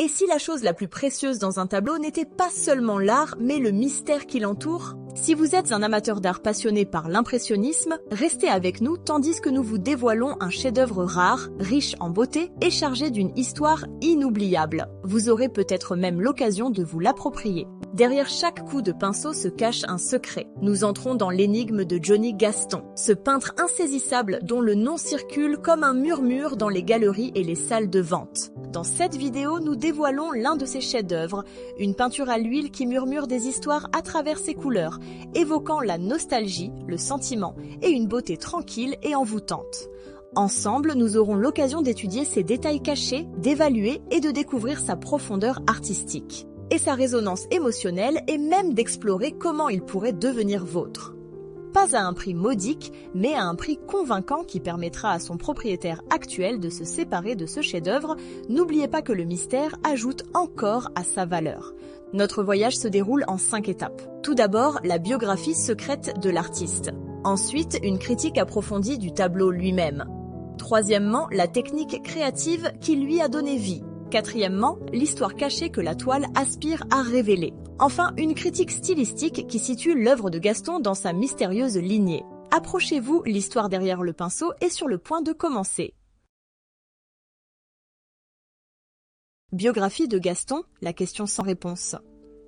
Et si la chose la plus précieuse dans un tableau n'était pas seulement l'art, mais le mystère qui l'entoure? Si vous êtes un amateur d'art passionné par l'impressionnisme, restez avec nous tandis que nous vous dévoilons un chef-d'œuvre rare, riche en beauté et chargé d'une histoire inoubliable. Vous aurez peut-être même l'occasion de vous l'approprier. Derrière chaque coup de pinceau se cache un secret. Nous entrons dans l'énigme de Johnny Gaston, ce peintre insaisissable dont le nom circule comme un murmure dans les galeries et les salles de vente. Dans cette vidéo, nous dévoilons l'un de ses chefs-d'œuvre, une peinture à l'huile qui murmure des histoires à travers ses couleurs, évoquant la nostalgie, le sentiment et une beauté tranquille et envoûtante. Ensemble, nous aurons l'occasion d'étudier ses détails cachés, d'évaluer et de découvrir sa profondeur artistique et sa résonance émotionnelle et même d'explorer comment il pourrait devenir vôtre. Pas à un prix modique, mais à un prix convaincant qui permettra à son propriétaire actuel de se séparer de ce chef-d'œuvre. N'oubliez pas que le mystère ajoute encore à sa valeur. Notre voyage se déroule en 5 étapes. Tout d'abord, la biographie secrète de l'artiste. Ensuite, une critique approfondie du tableau lui-même. Troisièmement, la technique créative qui lui a donné vie. Quatrièmement, l'histoire cachée que la toile aspire à révéler. Enfin, une critique stylistique qui situe l'œuvre de Gaston dans sa mystérieuse lignée. Approchez-vous, l'histoire derrière le pinceau est sur le point de commencer. Biographie de Gaston, la question sans réponse.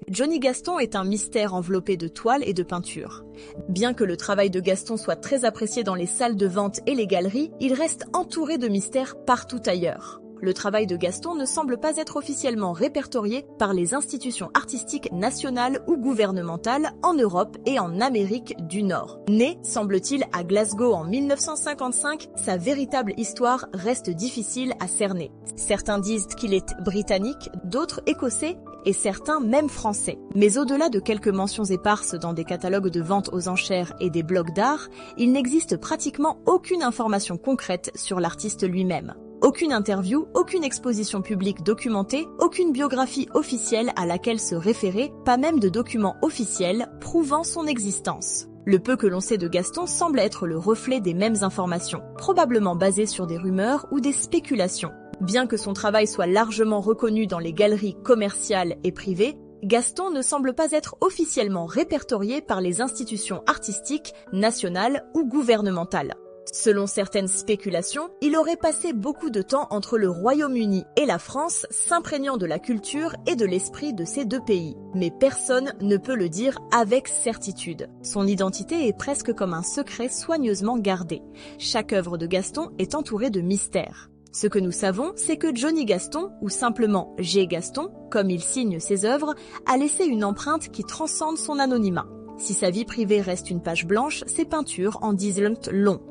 Johnny Gaston est un mystère enveloppé de toiles et de peintures. Bien que le travail de Gaston soit très apprécié dans les salles de vente et les galeries, il reste entouré de mystères partout ailleurs. Le travail de Gaston ne semble pas être officiellement répertorié par les institutions artistiques nationales ou gouvernementales en Europe et en Amérique du Nord. Né, semble-t-il, à Glasgow en 1955, sa véritable histoire reste difficile à cerner. Certains disent qu'il est britannique, d'autres écossais, et certains même français. Mais au-delà de quelques mentions éparses dans des catalogues de vente aux enchères et des blogs d'art, il n'existe pratiquement aucune information concrète sur l'artiste lui-même. Aucune interview, aucune exposition publique documentée, aucune biographie officielle à laquelle se référer, pas même de documents officiels prouvant son existence. Le peu que l'on sait de Gaston semble être le reflet des mêmes informations, probablement basées sur des rumeurs ou des spéculations. Bien que son travail soit largement reconnu dans les galeries commerciales et privées, Gaston ne semble pas être officiellement répertorié par les institutions artistiques, nationales ou gouvernementales. Selon certaines spéculations, il aurait passé beaucoup de temps entre le Royaume-Uni et la France, s'imprégnant de la culture et de l'esprit de ces deux pays. Mais personne ne peut le dire avec certitude. Son identité est presque comme un secret soigneusement gardé. Chaque œuvre de Gaston est entourée de mystères. Ce que nous savons, c'est que Johnny Gaston, ou simplement G. Gaston, comme il signe ses œuvres, a laissé une empreinte qui transcende son anonymat. Si sa vie privée reste une page blanche, ses peintures en disent long.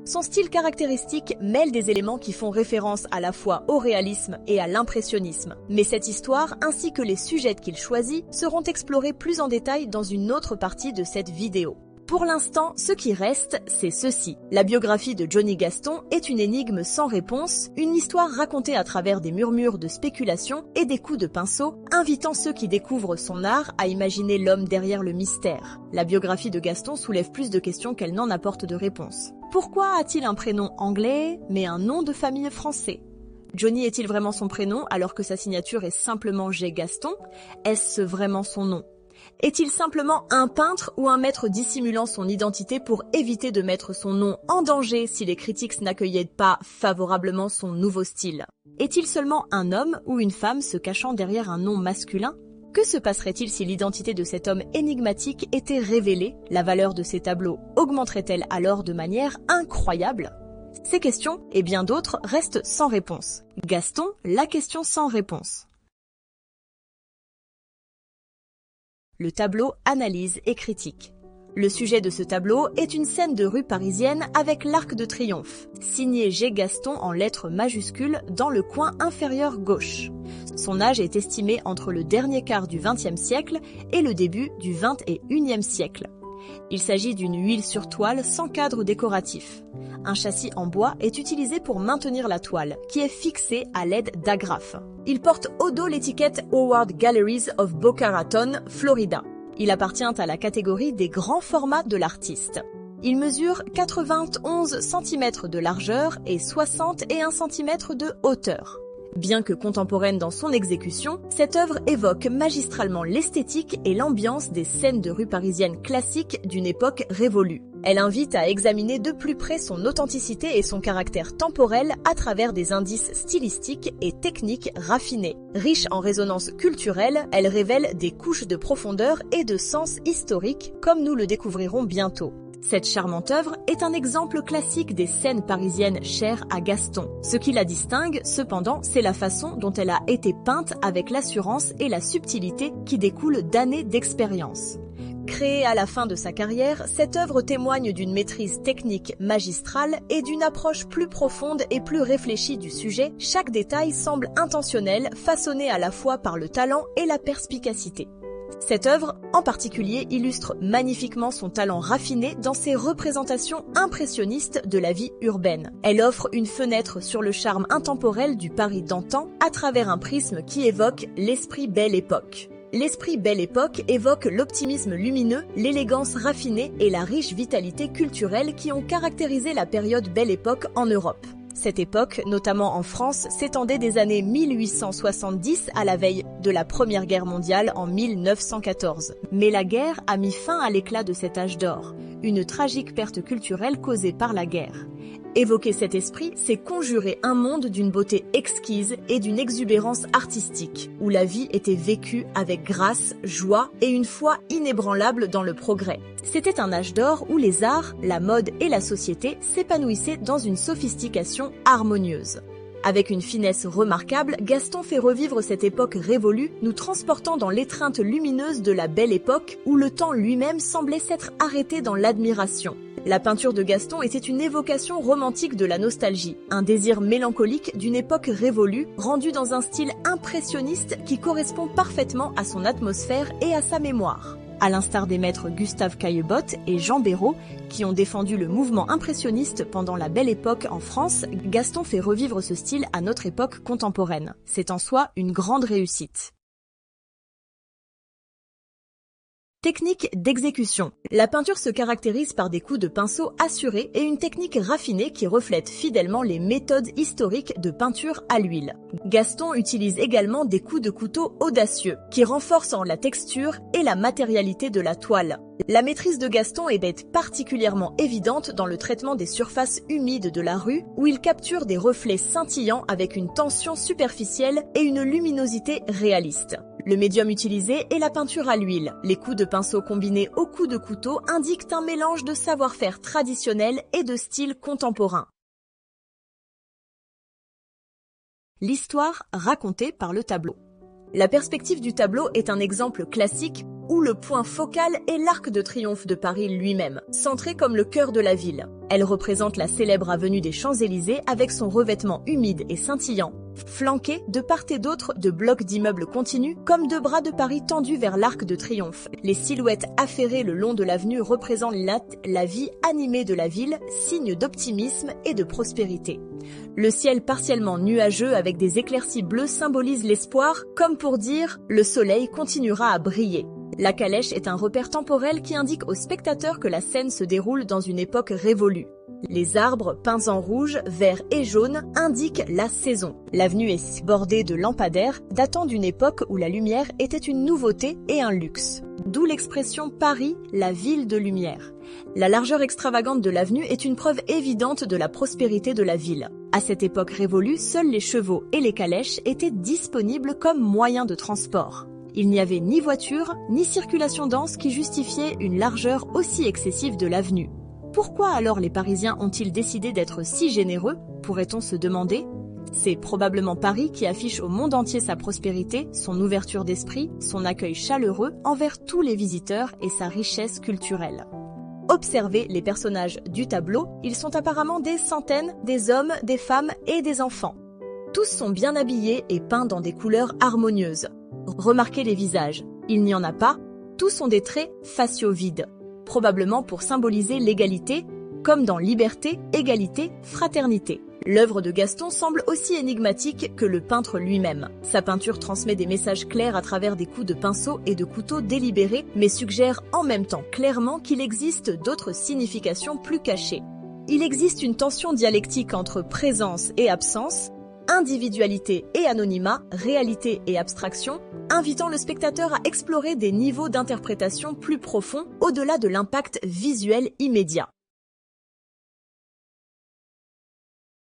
Son style caractéristique mêle des éléments qui font référence à la fois au réalisme et à l'impressionnisme. Mais cette histoire, ainsi que les sujets qu'il choisit, seront explorés plus en détail dans une autre partie de cette vidéo. Pour l'instant, ce qui reste, c'est ceci. La biographie de Johnny Gaston est une énigme sans réponse, une histoire racontée à travers des murmures de spéculation et des coups de pinceau, invitant ceux qui découvrent son art à imaginer l'homme derrière le mystère. La biographie de Gaston soulève plus de questions qu'elle n'en apporte de réponses. Pourquoi a-t-il un prénom anglais, mais un nom de famille français? Johnny est-il vraiment son prénom alors que sa signature est simplement G. Gaston? Est-ce vraiment son nom? Est-il simplement un peintre ou un maître dissimulant son identité pour éviter de mettre son nom en danger si les critiques n'accueillaient pas favorablement son nouveau style? Est-il seulement un homme ou une femme se cachant derrière un nom masculin? Que se passerait-il si l'identité de cet homme énigmatique était révélée? La valeur de ses tableaux augmenterait-elle alors de manière incroyable? Ces questions, et bien d'autres, restent sans réponse. Gaston, la question sans réponse. Le tableau analyse et critique. Le sujet de ce tableau est une scène de rue parisienne avec l'Arc de Triomphe, signé G. Gaston en lettres majuscules dans le coin inférieur gauche. Son âge est estimé entre le dernier quart du XXe siècle et le début du XXIe siècle. Il s'agit d'une huile sur toile sans cadre décoratif. Un châssis en bois est utilisé pour maintenir la toile, qui est fixée à l'aide d'agrafes. Il porte au dos l'étiquette Howard Galleries of Boca Raton, Florida. Il appartient à la catégorie des grands formats de l'artiste. Il mesure 91 cm de largeur et 61 cm de hauteur. Bien que contemporaine dans son exécution, cette œuvre évoque magistralement l'esthétique et l'ambiance des scènes de rue parisiennes classiques d'une époque révolue. Elle invite à examiner de plus près son authenticité et son caractère temporel à travers des indices stylistiques et techniques raffinés. Riche en résonances culturelles, elle révèle des couches de profondeur et de sens historique, comme nous le découvrirons bientôt. Cette charmante œuvre est un exemple classique des scènes parisiennes chères à Gaston. Ce qui la distingue, cependant, c'est la façon dont elle a été peinte avec l'assurance et la subtilité qui découlent d'années d'expérience. Créée à la fin de sa carrière, cette œuvre témoigne d'une maîtrise technique magistrale et d'une approche plus profonde et plus réfléchie du sujet. Chaque détail semble intentionnel, façonné à la fois par le talent et la perspicacité. Cette œuvre, en particulier, illustre magnifiquement son talent raffiné dans ses représentations impressionnistes de la vie urbaine. Elle offre une fenêtre sur le charme intemporel du Paris d'antan à travers un prisme qui évoque l'esprit Belle Époque. L'esprit Belle Époque évoque l'optimisme lumineux, l'élégance raffinée et la riche vitalité culturelle qui ont caractérisé la période Belle Époque en Europe. Cette époque, notamment en France, s'étendait des années 1870 à la veille de la Première Guerre mondiale en 1914. Mais la guerre a mis fin à l'éclat de cet âge d'or, une tragique perte culturelle causée par la guerre. Évoquer cet esprit, c'est conjurer un monde d'une beauté exquise et d'une exubérance artistique, où la vie était vécue avec grâce, joie et une foi inébranlable dans le progrès. C'était un âge d'or où les arts, la mode et la société s'épanouissaient dans une sophistication harmonieuse. Avec une finesse remarquable, Gaston fait revivre cette époque révolue, nous transportant dans l'étreinte lumineuse de la Belle Époque, où le temps lui-même semblait s'être arrêté dans l'admiration. La peinture de Gaston était une évocation romantique de la nostalgie, un désir mélancolique d'une époque révolue, rendu dans un style impressionniste qui correspond parfaitement à son atmosphère et à sa mémoire. À l'instar des maîtres Gustave Caillebotte et Jean Béraud, qui ont défendu le mouvement impressionniste pendant la Belle Époque en France, Gaston fait revivre ce style à notre époque contemporaine. C'est en soi une grande réussite. Technique d'exécution. La peinture se caractérise par des coups de pinceau assurés et une technique raffinée qui reflète fidèlement les méthodes historiques de peinture à l'huile. Gaston utilise également des coups de couteau audacieux qui renforcent la texture et la matérialité de la toile. La maîtrise de Gaston est particulièrement évidente dans le traitement des surfaces humides de la rue où il capture des reflets scintillants avec une tension superficielle et une luminosité réaliste. Le médium utilisé est la peinture à l'huile. Les coups de pinceau combinés aux coups de couteau indiquent un mélange de savoir-faire traditionnel et de style contemporain. L'histoire racontée par le tableau. La perspective du tableau est un exemple classique où le point focal est l'Arc de Triomphe de Paris lui-même, centré comme le cœur de la ville. Elle représente la célèbre avenue des Champs-Élysées avec son revêtement humide et scintillant, flanqué de part et d'autre de blocs d'immeubles continus comme deux bras de Paris tendus vers l'Arc de Triomphe. Les silhouettes affairées le long de l'avenue représentent la vie animée de la ville, signe d'optimisme et de prospérité. Le ciel partiellement nuageux avec des éclaircies bleues symbolise l'espoir, comme pour dire « le soleil continuera à briller ». La calèche est un repère temporel qui indique aux spectateurs que la scène se déroule dans une époque révolue. Les arbres, peints en rouge, vert et jaune, indiquent la saison. L'avenue est bordée de lampadaires datant d'une époque où la lumière était une nouveauté et un luxe. D'où l'expression Paris, la ville de lumière. La largeur extravagante de l'avenue est une preuve évidente de la prospérité de la ville. À cette époque révolue, seuls les chevaux et les calèches étaient disponibles comme moyens de transport. Il n'y avait ni voiture, ni circulation dense qui justifiait une largeur aussi excessive de l'avenue. Pourquoi alors les Parisiens ont-ils décidé d'être si généreux, pourrait-on se demander ? C'est probablement Paris qui affiche au monde entier sa prospérité, son ouverture d'esprit, son accueil chaleureux envers tous les visiteurs et sa richesse culturelle. Observez les personnages du tableau, ils sont apparemment des centaines, des hommes, des femmes et des enfants. Tous sont bien habillés et peints dans des couleurs harmonieuses. Remarquez les visages, il n'y en a pas, tous ont des traits faciaux vides, probablement pour symboliser l'égalité, comme dans liberté, égalité, fraternité. L'œuvre de Gaston semble aussi énigmatique que le peintre lui-même. Sa peinture transmet des messages clairs à travers des coups de pinceau et de couteau délibérés, mais suggère en même temps clairement qu'il existe d'autres significations plus cachées. Il existe une tension dialectique entre présence et absence, individualité et anonymat, réalité et abstraction, invitant le spectateur à explorer des niveaux d'interprétation plus profonds au-delà de l'impact visuel immédiat.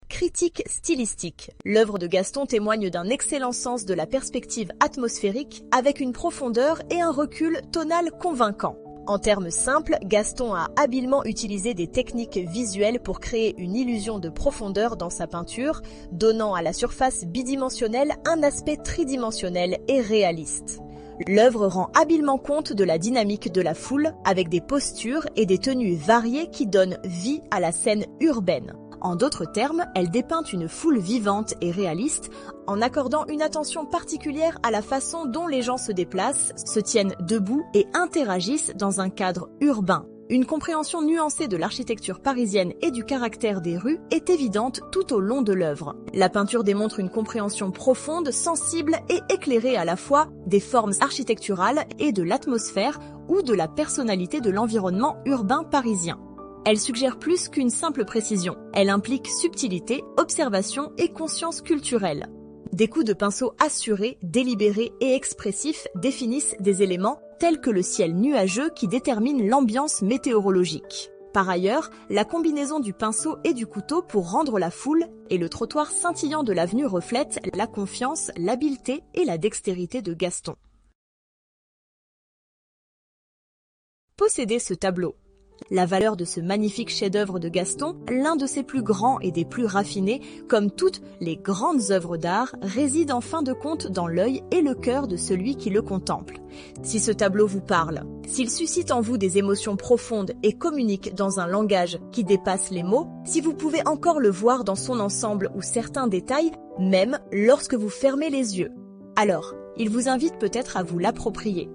Critique stylistique. L'œuvre de Gaston témoigne d'un excellent sens de la perspective atmosphérique avec une profondeur et un recul tonal convaincant. En termes simples, Gaston a habilement utilisé des techniques visuelles pour créer une illusion de profondeur dans sa peinture, donnant à la surface bidimensionnelle un aspect tridimensionnel et réaliste. L'œuvre rend habilement compte de la dynamique de la foule, avec des postures et des tenues variées qui donnent vie à la scène urbaine. En d'autres termes, elle dépeint une foule vivante et réaliste, en accordant une attention particulière à la façon dont les gens se déplacent, se tiennent debout et interagissent dans un cadre urbain. Une compréhension nuancée de l'architecture parisienne et du caractère des rues est évidente tout au long de l'œuvre. La peinture démontre une compréhension profonde, sensible et éclairée à la fois des formes architecturales et de l'atmosphère ou de la personnalité de l'environnement urbain parisien. Elle suggère plus qu'une simple précision. Elle implique subtilité, observation et conscience culturelle. Des coups de pinceau assurés, délibérés et expressifs définissent des éléments tels que le ciel nuageux qui détermine l'ambiance météorologique. Par ailleurs, la combinaison du pinceau et du couteau pour rendre la foule et le trottoir scintillant de l'avenue reflètent la confiance, l'habileté et la dextérité de Gaston. Posséder ce tableau. La valeur de ce magnifique chef-d'œuvre de Gaston, l'un de ses plus grands et des plus raffinés, comme toutes les grandes œuvres d'art, réside en fin de compte dans l'œil et le cœur de celui qui le contemple. Si ce tableau vous parle, s'il suscite en vous des émotions profondes et communique dans un langage qui dépasse les mots, si vous pouvez encore le voir dans son ensemble ou certains détails, même lorsque vous fermez les yeux, alors il vous invite peut-être à vous l'approprier.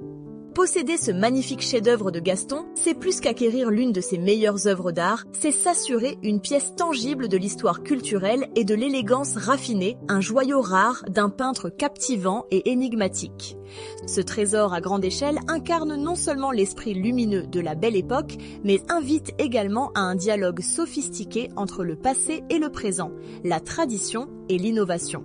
Posséder ce magnifique chef-d'œuvre de Gaston, c'est plus qu'acquérir l'une de ses meilleures œuvres d'art, c'est s'assurer une pièce tangible de l'histoire culturelle et de l'élégance raffinée, un joyau rare d'un peintre captivant et énigmatique. Ce trésor à grande échelle incarne non seulement l'esprit lumineux de la Belle Époque, mais invite également à un dialogue sophistiqué entre le passé et le présent, la tradition et l'innovation.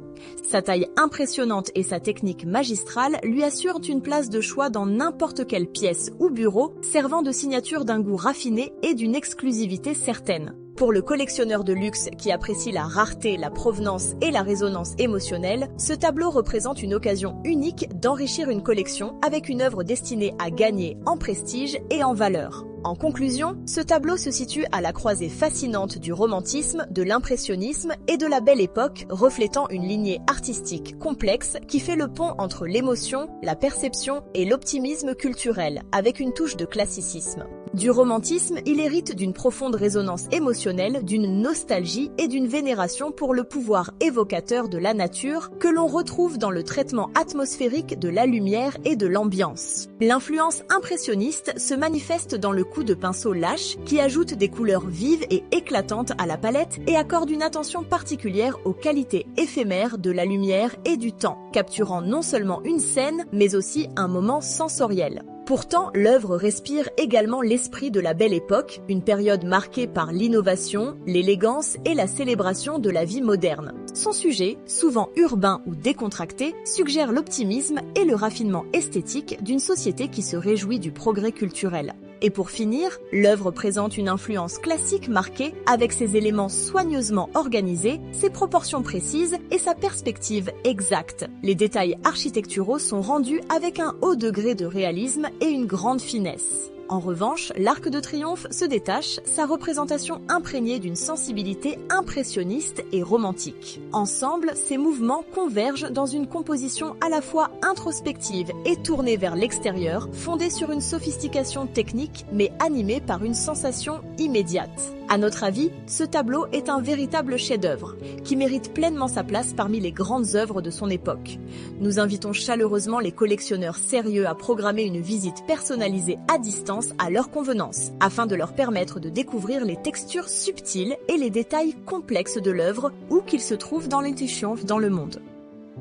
Sa taille impressionnante et sa technique magistrale lui assurent une place de choix dans n'importe quelle pièce ou bureau, servant de signature d'un goût raffiné et d'une exclusivité certaine. Pour le collectionneur de luxe qui apprécie la rareté, la provenance et la résonance émotionnelle, ce tableau représente une occasion unique d'enrichir une collection avec une œuvre destinée à gagner en prestige et en valeur. En conclusion, ce tableau se situe à la croisée fascinante du romantisme, de l'impressionnisme et de la Belle Époque, reflétant une lignée artistique complexe qui fait le pont entre l'émotion, la perception et l'optimisme culturel, avec une touche de classicisme. Du romantisme, il hérite d'une profonde résonance émotionnelle, d'une nostalgie et d'une vénération pour le pouvoir évocateur de la nature que l'on retrouve dans le traitement atmosphérique de la lumière et de l'ambiance. L'influence impressionniste se manifeste dans le coup de pinceau lâche qui ajoute des couleurs vives et éclatantes à la palette et accorde une attention particulière aux qualités éphémères de la lumière et du temps, capturant non seulement une scène mais aussi un moment sensoriel. Pourtant, l'œuvre respire également l'esprit de la Belle Époque, une période marquée par l'innovation, l'élégance et la célébration de la vie moderne. Son sujet, souvent urbain ou décontracté, suggère l'optimisme et le raffinement esthétique d'une société qui se réjouit du progrès culturel. Et pour finir, l'œuvre présente une influence classique marquée avec ses éléments soigneusement organisés, ses proportions précises et sa perspective exacte. Les détails architecturaux sont rendus avec un haut degré de réalisme et une grande finesse. En revanche, l'Arc de Triomphe se détache, sa représentation imprégnée d'une sensibilité impressionniste et romantique. Ensemble, ces mouvements convergent dans une composition à la fois introspective et tournée vers l'extérieur, fondée sur une sophistication technique mais animée par une sensation immédiate. À notre avis, ce tableau est un véritable chef-d'œuvre, qui mérite pleinement sa place parmi les grandes œuvres de son époque. Nous invitons chaleureusement les collectionneurs sérieux à programmer une visite personnalisée à distance à leur convenance, afin de leur permettre de découvrir les textures subtiles et les détails complexes de l'œuvre, où qu'ils se trouvent dans l'intuition dans le monde.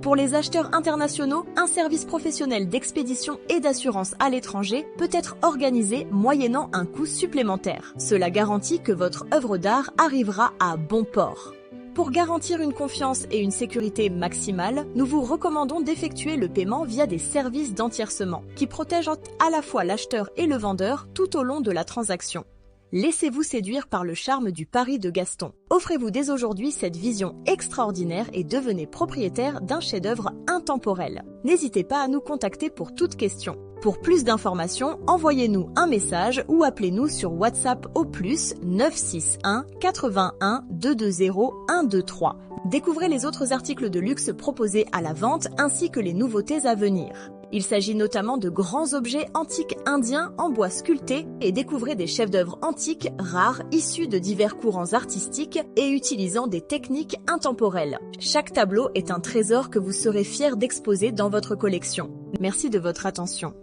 Pour les acheteurs internationaux, un service professionnel d'expédition et d'assurance à l'étranger peut être organisé moyennant un coût supplémentaire. Cela garantit que votre œuvre d'art arrivera à bon port. Pour garantir une confiance et une sécurité maximale, nous vous recommandons d'effectuer le paiement via des services d'entiercement qui protègent à la fois l'acheteur et le vendeur tout au long de la transaction. Laissez-vous séduire par le charme du pari de Gaston. Offrez-vous dès aujourd'hui cette vision extraordinaire et devenez propriétaire d'un chef-d'œuvre intemporel. N'hésitez pas à nous contacter pour toute question. Pour plus d'informations, envoyez-nous un message ou appelez-nous sur WhatsApp au plus 961 81 220 123. Découvrez les autres articles de luxe proposés à la vente ainsi que les nouveautés à venir. Il s'agit notamment de grands objets antiques indiens en bois sculpté et découvrez des chefs-d'œuvre antiques rares issus de divers courants artistiques et utilisant des techniques intemporelles. Chaque tableau est un trésor que vous serez fiers d'exposer dans votre collection. Merci de votre attention.